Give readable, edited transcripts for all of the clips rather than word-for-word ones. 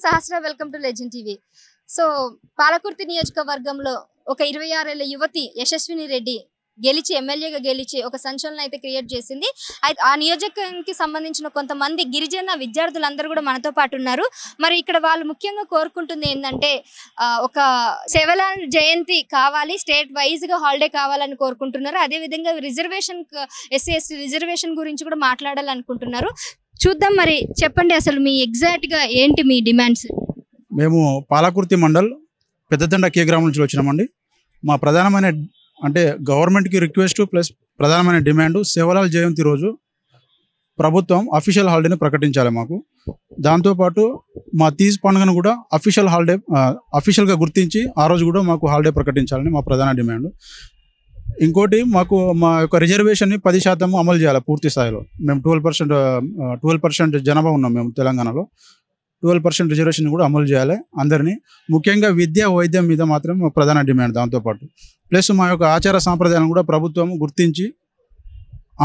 నేను Sahasra, welcome to legend TV. So Palakurthi నియోజకవర్గంలో ఒక 26 ఏళ్ల యువతి యశస్విని రెడ్డి గెలిచి ఎమ్మెల్యేగా గెలిచి ఒక సంచలనం అయితే క్రియేట్ చేసింది. అయితే ఆ నియోజకానికి సంబంధించిన కొంతమంది గిరిజన విద్యార్థులందరూ కూడా మనతో పాటు ఉన్నారు. మరి ఇక్కడ వాళ్ళు ముఖ్యంగా కోరుకుంటుంది ఏంటంటే ఒక శివలాల్ జయంతి కావాలి, స్టేట్ వైజ్ గా హాలిడే కావాలని కోరుకుంటున్నారు. అదేవిధంగా రిజర్వేషన్, ఎస్సీ ఎస్టీ రిజర్వేషన్ గురించి కూడా మాట్లాడాలనుకుంటున్నారు. చూద్దాం, మరి చెప్పండి అసలు మీ ఎగ్జాక్ట్ గా ఏంటి మీ డిమాండ్స్? మేము పాలకుర్తి మండల్ పెద్దదండ కే గ్రామం నుంచి వచ్చినామండి. మా ప్రధానమైన అంటే గవర్నమెంట్కి రిక్వెస్ట్ ప్లస్ ప్రధానమైన డిమాండ్ శివలాల్ జయంతి రోజు ప్రభుత్వం అఫీషియల్ హాలిడేని ప్రకటించాలి మాకు. దాంతోపాటు మా తీజ్ పండుగను కూడా అఫీషియల్గా గుర్తించి ఆ రోజు కూడా మాకు హాలిడే ప్రకటించాలని మా ప్రధాన డిమాండ్. ఇంకోటి, మాకు మా యొక్క రిజర్వేషన్ని 10% అమలు చేయాలి పూర్తి స్థాయిలో. మేము 12% జనాభా ఉన్నాం మేము తెలంగాణలో. 12% రిజర్వేషన్ కూడా అమలు చేయాలి అందరినీ. ముఖ్యంగా విద్య వైద్యం మీద మాత్రం మా ప్రధాన డిమాండ్. దాంతోపాటు ప్లస్ మా యొక్క ఆచార సాంప్రదాయాలను కూడా ప్రభుత్వం గుర్తించి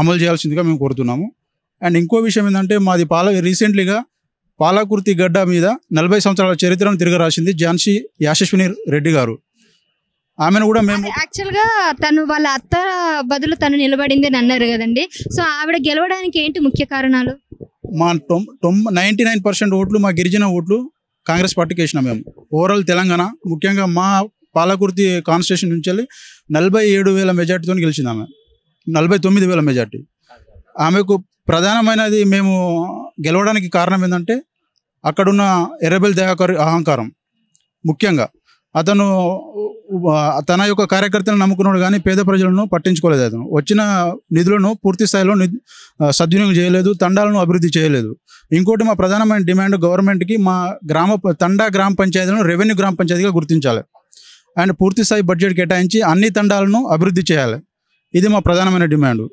అమలు చేయాల్సిందిగా మేము కోరుతున్నాము. అండ్ ఇంకో విషయం ఏంటంటే, మాది రీసెంట్లీగా పాలకుర్తి గడ్డ మీద 40 సంవత్సరాల చరిత్రను తిరిగి రాసింది ఝాన్సీ యశస్విని రెడ్డి గారు. ఆమెను కూడా మేము యాక్చువల్గా తను వాళ్ళ అత్త బదులు తను నిలబడింది అని అన్నారు కదండి. సో ఆవిడ గెలవడానికి ఏంటి ముఖ్య కారణాలు? మా 99% ఓట్లు మా గిరిజన ఓట్లు కాంగ్రెస్ పార్టీకి వేసినాం మేము. ఓవరాల్ తెలంగాణ, ముఖ్యంగా మా పాలకుర్తి కాన్స్టిట్యూషన్ నుంచి వెళ్ళి 47,000 మెజార్టీతో గెలిచింది ఆమె. 49,000 మెజార్టీ. ఆమెకు ప్రధానమైనది మేము గెలవడానికి కారణం ఏంటంటే అక్కడున్న ఎర్రబెల్లి దయాకర్ అహంకారం. ముఖ్యంగా అతను తన యొక్క కార్యకర్తలను నమ్ముకున్నాడు కానీ పేద ప్రజలను పట్టించుకోలేదు. అతను వచ్చిన నిధులను పూర్తి స్థాయిలో సద్వినియోగం చేయలేదు, తండాలను అభివృద్ధి చేయలేదు. ఇంకోటి, మా ప్రధానమైన డిమాండ్ గవర్నమెంట్కి మా తండా గ్రామ పంచాయతీలను రెవెన్యూ గ్రామ పంచాయతీగా గుర్తించాలి అండ్ పూర్తి స్థాయి బడ్జెట్ కేటాయించి అన్ని తండాలను అభివృద్ధి చేయాలి. ఇది మా ప్రధానమైన డిమాండ్.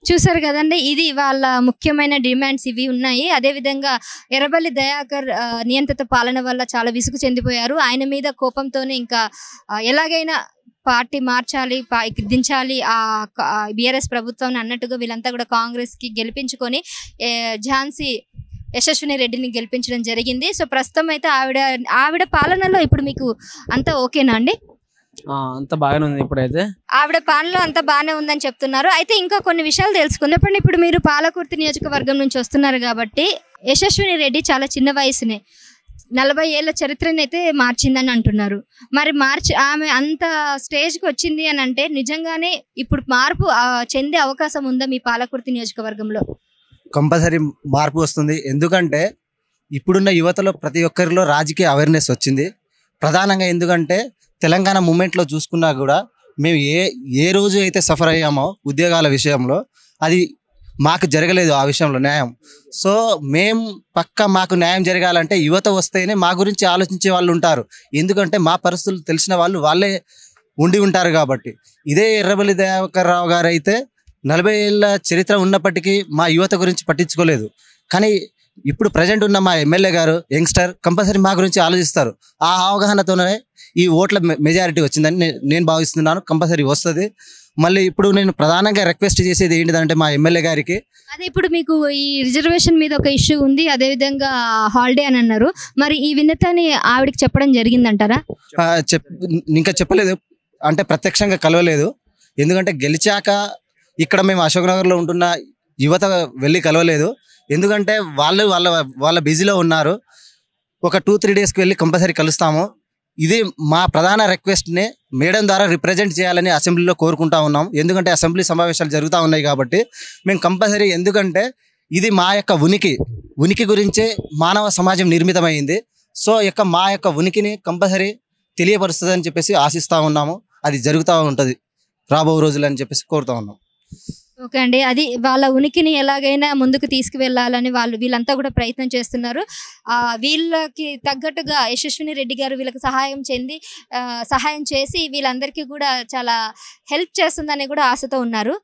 చూసారు కదండి, ఇది వాళ్ళ ముఖ్యమైన డిమాండ్స్ ఇవి ఉన్నాయి. అదేవిధంగా ఎర్రబెల్లి దయాకర్ నియంత్రిత పాలన వల్ల చాలా విసుగు చెందిపోయారు. ఆయన మీద కోపంతోనే ఇంకా ఎలాగైనా పార్టీ మార్చాలి, దించాలి ఆ బీఆర్ఎస్ ప్రభుత్వాన్ని అన్నట్టుగా వీళ్ళంతా కూడా కాంగ్రెస్కి గెలిపించుకొని ఝాన్సీ యశస్విని రెడ్డిని గెలిపించడం జరిగింది. సో ప్రస్తుతం అయితే ఆవిడ పాలనలో ఇప్పుడు మీకు అంతా ఓకేనా అండి? అంత బాగానే ఉంది. ఇప్పుడైతే ఆవిడ పాలనలో అంత బాగానే ఉందని చెప్తున్నారు. అయితే ఇంకా కొన్ని విషయాలు తెలుసుకుందాం. ఇప్పుడు మీరు పాలకుర్తి నియోజకవర్గం నుంచి వస్తున్నారు కాబట్టి యశస్విని రెడ్డి చాలా చిన్న వయసునే 40 ఏళ్ల చరిత్రను అయితే మార్చిందని అంటున్నారు. మరి ఆమె అంత స్టేజ్కి వచ్చింది అని అంటే నిజంగానే ఇప్పుడు మార్పు చెందే అవకాశం ఉందా మీ పాలకుర్తి నియోజకవర్గంలో? కంపల్సరీ మార్పు వస్తుంది. ఎందుకంటే ఇప్పుడున్న యువతలో ప్రతి ఒక్కరిలో రాజకీయ అవేర్నెస్ వచ్చింది. ప్రధానంగా ఎందుకంటే తెలంగాణ మూమెంట్లో చూసుకున్నా కూడా మేము ఏ రోజు అయితే సఫర్ అయ్యామో ఉద్యోగాల విషయంలో అది మాకు జరగలేదు ఆ విషయంలో న్యాయం. సో మేము మాకు న్యాయం జరగాలంటే యువత వస్తేనే మా గురించి ఆలోచించే వాళ్ళు ఉంటారు. ఎందుకంటే మా పరిస్థితులు తెలిసిన వాళ్ళే ఉండి ఉంటారు కాబట్టి. ఇదే ఎర్రబెల్లి దయాకర్ రావు గారు అయితే 40 ఏళ్ళ చరిత్ర ఉన్నప్పటికీ మా యువత గురించి పట్టించుకోలేదు. కానీ ఇప్పుడు ప్రజెంట్ ఉన్న మా ఎమ్మెల్యే గారు యంగ్స్టర్ కంపల్సరీ మా గురించి ఆలోచిస్తారు. ఆ అవగాహనతోనే ఈ ఓట్ల మెజారిటీ వచ్చిందని నేను భావిస్తున్నాను. కంపల్సరీ వస్తుంది. మళ్ళీ ఇప్పుడు నేను ప్రధానంగా రిక్వెస్ట్ చేసేది ఏంటిదంటే మా ఎమ్మెల్యే గారికి, అదే ఇప్పుడు మీకు ఈ రిజర్వేషన్ మీద ఒక ఇష్యూ ఉంది, అదేవిధంగా హాలిడే అని అన్నారు. మరి ఈ వినతిని ఆవిడకి చెప్పడం జరిగిందంటారా? ఇంకా చెప్పలేదు, అంటే ప్రత్యక్షంగా కలవలేదు. ఎందుకంటే గెలిచాక ఇక్కడ మేము అశోక్ నగర్లో ఉంటున్న యువత వెళ్ళి కలవలేదు. ఎందుకంటే వాళ్ళ బిజీలో ఉన్నారు. ఒక 2-3 డేస్కి వెళ్ళి కంపల్సరీ కలుస్తాము. ఇది మా ప్రధాన రిక్వెస్ట్ని మేడం ద్వారా రిప్రజెంట్ చేయాలని అసెంబ్లీలో కోరుకుంటా ఉన్నాం. ఎందుకంటే అసెంబ్లీ సమావేశాలు జరుగుతూ ఉన్నాయి కాబట్టి మేము కంపల్సరీ, ఎందుకంటే ఇది మా యొక్క ఉనికి గురించే మానవ సమాజం నిర్మితమైంది. సో మా యొక్క ఉనికిని కంపల్సరీ తెలియపరుస్తుందని చెప్పేసి ఆశిస్తూ ఉన్నాము. అది జరుగుతూ ఉంటుంది రాబో రోజులు అని చెప్పేసి కోరుతూ ఉన్నాం. ఓకే అండి, అది వాళ్ళ ఉనికిని ఎలాగైనా ముందుకు తీసుకువెళ్ళాలని వీళ్ళంతా కూడా ప్రయత్నం చేస్తున్నారు. వీళ్ళకి తగ్గట్టుగా యశస్విని రెడ్డి గారు వీళ్ళకి సహాయం చేసి వీళ్ళందరికీ కూడా చాలా హెల్ప్ చేస్తుందని కూడా ఆశతో ఉన్నారు.